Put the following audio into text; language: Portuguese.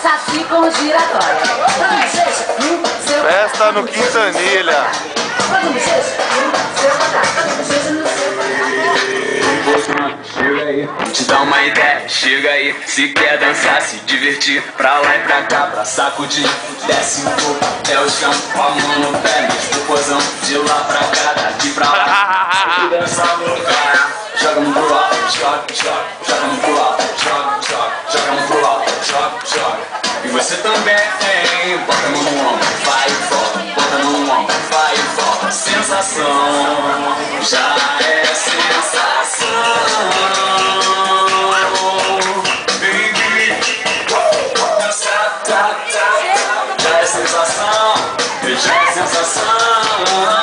Saci com giratória. Festa no Quintanilha. Chega aí, vou te dar uma ideia, chega aí. Se quer dançar, se divertir, pra lá e pra cá, pra sacudir. Desce um pouco até o chão, com a mão no pé, mexe o pozão. De lá pra cá, daqui pra lá. Se dança louca, joga mão pro alto, joga, joga. Joga mão pro alto, joga, joga. Joga mão pro alto, joga, joga. E você também, bota a mão no ombro, vai e volta. Bota a mão no ombro, vai e volta. Sensação, já é sensação. Baby, dança, tá, tá. Já é sensação, já é sensação.